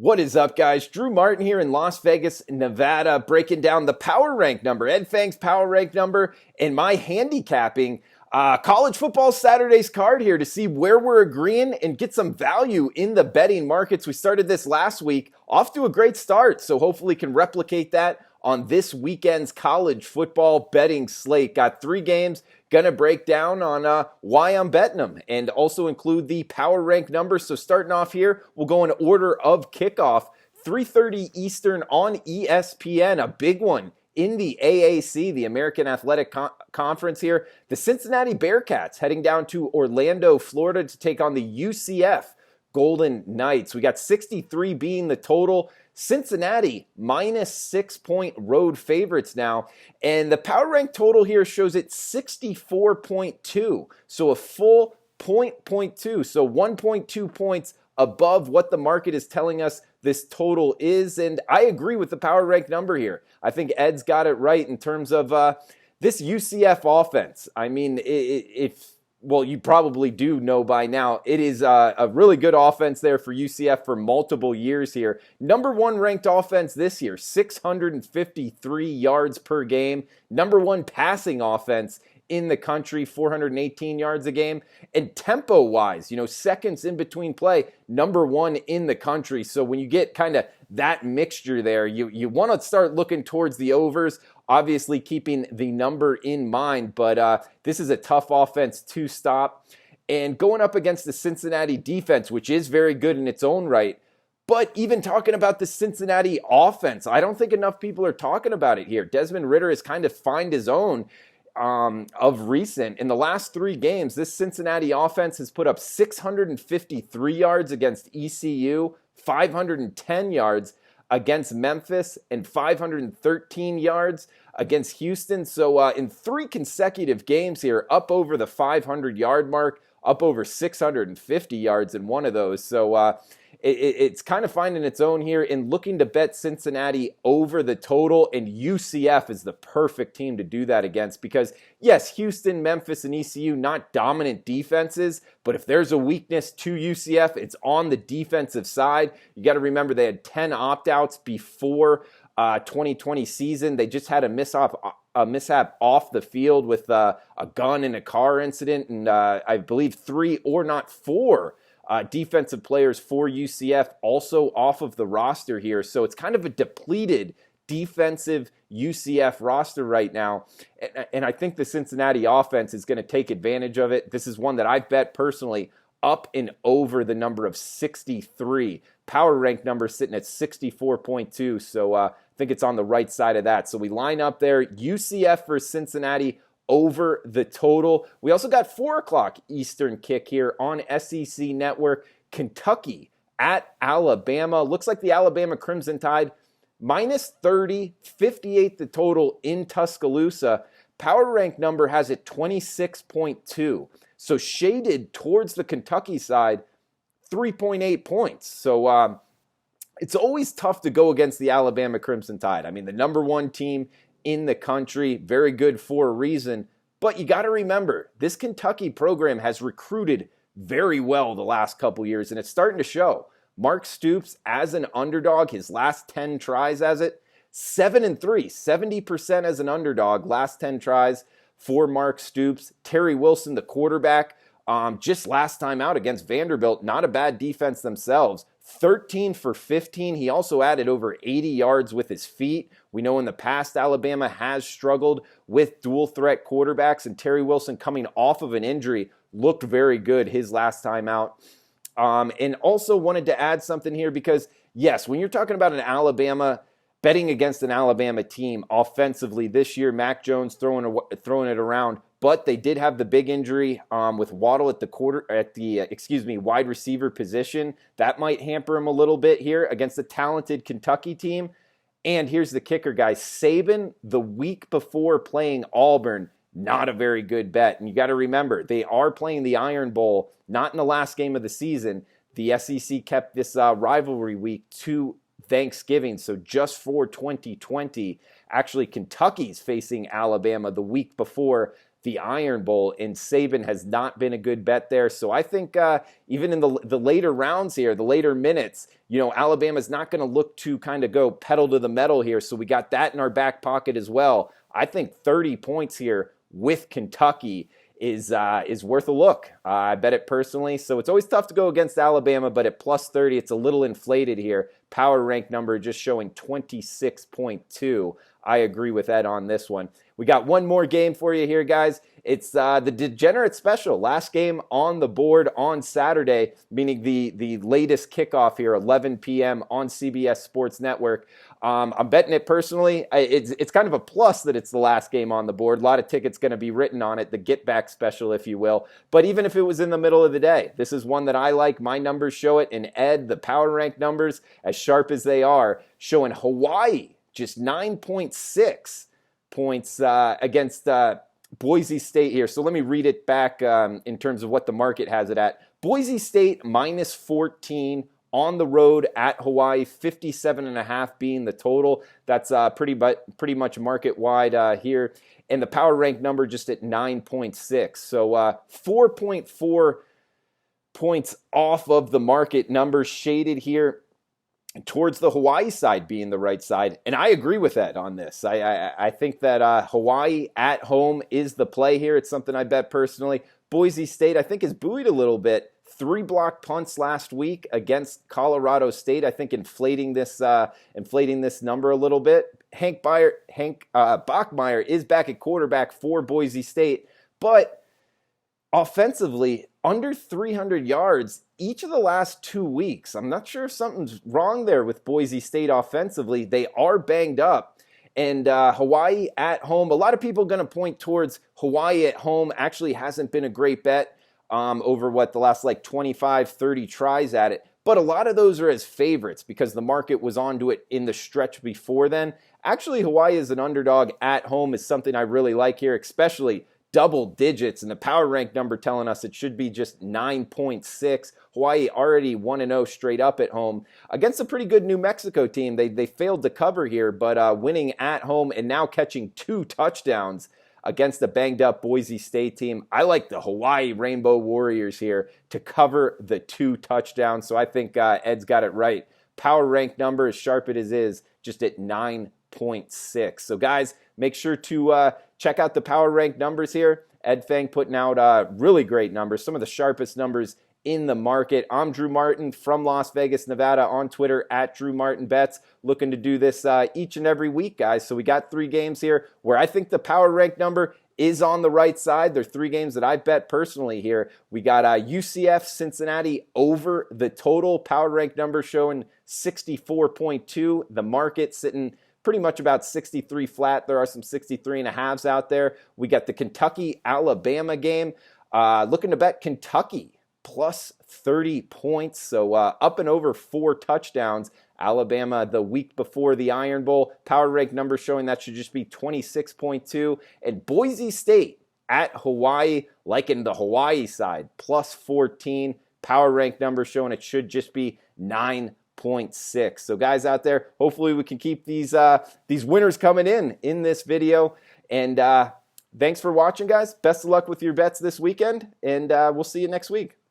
What is up, guys? Drew Martin here in Las Vegas, Nevada, breaking down the power rank number, Ed Fang's power rank number, and my handicapping college football Saturday's card here to see where we're agreeing and get some value in the betting markets. We started this last week, off to a great start, so hopefully can replicate that on this weekend's college football betting slate. Got 3 games. Gonna break down on why I'm betting them and also include the power rank numbers. So starting off here, we'll go in order of kickoff. 3:30 Eastern on ESPN, a big one in the AAC, the American Athletic Conference here. The Cincinnati Bearcats heading down to Orlando, Florida to take on the UCF Golden Knights. We got 63 being the total. Cincinnati minus 6-point road favorites now. And the power rank total here shows it 64.2. So a full point two. So 1.2 points above what the market is telling us this total is. And I agree with the power rank number here. I think Ed's got it right in terms of this UCF offense. I mean, well, you probably do know by now, it is a really good offense there for UCF for multiple years here. Number 1 ranked offense this year, 653 yards per game. Number 1 passing offense in the country, 418 yards a game. And tempo-wise, seconds in between play, number 1 in the country. So when you get kind of that mixture there, you want to start looking towards the overs, obviously keeping the number in mind. But this is a tough offense to stop. And going up against the Cincinnati defense, which is very good in its own right. But even talking about the Cincinnati offense, I don't think enough people are talking about it here. Desmond Ridder has kind of found his own of recent. In the last 3 games, this Cincinnati offense has put up 653 yards against ECU, 510 yards against Memphis, and 513 yards against Houston. So in 3 consecutive games here, up over the 500-yard mark, up over 650 yards in one of those. So it's kind of finding its own here in looking to bet Cincinnati over the total, and UCF is the perfect team to do that against because, yes, Houston, Memphis, and ECU, not dominant defenses, but if there's a weakness to UCF, it's on the defensive side. You got to remember they had 10 opt-outs before 2020 season. They just had a mishap off the field with a gun and a car incident, and I believe 3 or not 4 defensive players for UCF also off of the roster here. So it's kind of a depleted defensive UCF roster right now. And I think the Cincinnati offense is going to take advantage of it. This is one that I've bet personally up and over the number of 63. Power rank number sitting at 64.2. So I think it's on the right side of that. So we line up there, UCF versus Cincinnati over the total. We also got 4 o'clock Eastern kick here on SEC Network. Kentucky at Alabama. Looks like the Alabama Crimson Tide minus 30, 58 the total in Tuscaloosa. Power rank number has it 26.2. So shaded towards the Kentucky side, 3.8 points. So it's always tough to go against the Alabama Crimson Tide. I mean, the number 1 team in the country, very good for a reason. But you got to remember, this Kentucky program has recruited very well the last couple years, and it's starting to show. Mark Stoops as an underdog, his last 10 tries as it, 7-3, 70% as an underdog, last 10 tries for Mark Stoops. Terry Wilson, the quarterback, just last time out against Vanderbilt, not a bad defense themselves. 13 for 15. He also added over 80 yards with his feet. We know in the past Alabama has struggled with dual threat quarterbacks, and Terry Wilson coming off of an injury looked very good his last time out. And also wanted to add something here because, yes, when you're talking about an Alabama, betting against an Alabama team offensively this year, Mac Jones throwing it around, but they did have the big injury with Waddle at the wide receiver position. That might hamper him a little bit here against a talented Kentucky team. And here's the kicker, guys. Saban, the week before playing Auburn, not a very good bet. And you got to remember, they are playing the Iron Bowl, not in the last game of the season. The SEC kept this rivalry week to Thanksgiving, so just for 2020. Actually, Kentucky's facing Alabama the week before the Iron Bowl, and Saban has not been a good bet there. So I think even in the later rounds here, the later minutes, Alabama's not going to look to kind of go pedal to the metal here. So we got that in our back pocket as well. I think 30 points here with Kentucky is worth a look. I bet it personally. So it's always tough to go against Alabama, but at plus 30, it's a little inflated here. Power rank number just showing 26.2. I agree with Ed on this one. We got one more game for you here, guys. It's the Degenerate Special. Last game on the board on Saturday, meaning the latest kickoff here, 11 p.m. on CBS Sports Network. I'm betting it personally. It's kind of a plus that it's the last game on the board. A lot of tickets going to be written on it, the Get Back Special, if you will. But even if it was in the middle of the day, this is one that I like. My numbers show it. And Ed, the Power Rank numbers, as sharp as they are, showing Hawaii just 9.6 points against Boise State here. So let me read it back in terms of what the market has it at. Boise State minus 14 on the road at Hawaii, 57.5 being the total. That's pretty much market wide here. And the power rank number just at 9.6. So 4.4 points off of the market number, shaded here towards the Hawaii side being the right side. And I agree with that on this. I think that Hawaii at home is the play here. It's something I bet personally. Boise State, I think, is buoyed a little bit. 3 block punts last week against Colorado State. I think inflating this number a little bit. Hank Bachmeier is back at quarterback for Boise State, but offensively, under 300 yards each of the last 2 weeks. I'm not sure if something's wrong there with Boise State offensively. They are banged up. And Hawaii at home, a lot of people are going to point towards Hawaii at home. Actually hasn't been a great bet over the last 25, 30 tries at it. But a lot of those are as favorites because the market was onto it in the stretch before then. Actually, Hawaii as an underdog at home is something I really like here, especially double digits, and the power rank number telling us it should be just 9.6. Hawaii already 1-0 straight up at home against a pretty good New Mexico team. They failed to cover here, but winning at home and now catching 2 touchdowns against the banged up Boise State team. I like the Hawaii Rainbow Warriors here to cover the 2 touchdowns, so I think Ed's got it right. Power rank number, as sharp as it is, just at 9.6. So guys, make sure to check out the power rank numbers here. Ed Fang putting out really great numbers, some of the sharpest numbers in the market. I'm Drew Martin from Las Vegas, Nevada, on Twitter at Drew Martin Bets. Looking to do this each and every week, guys. So we got 3 games here where I think the power rank number is on the right side. There are 3 games that I bet personally here. We got UCF Cincinnati over the total, power rank number showing 64.2. The market sitting pretty much about 63 flat. There are some 63.5s out there. We got the Kentucky-Alabama game. Looking to bet Kentucky plus 30 points. So up and over 4 touchdowns. Alabama the week before the Iron Bowl. Power rank number showing that should just be 26.2. And Boise State at Hawaii, like in the Hawaii side, plus 14. Power rank number showing it should just be 9.6. So guys out there, hopefully we can keep these winners coming in this video. And thanks for watching, guys. Best of luck with your bets this weekend, and we'll see you next week.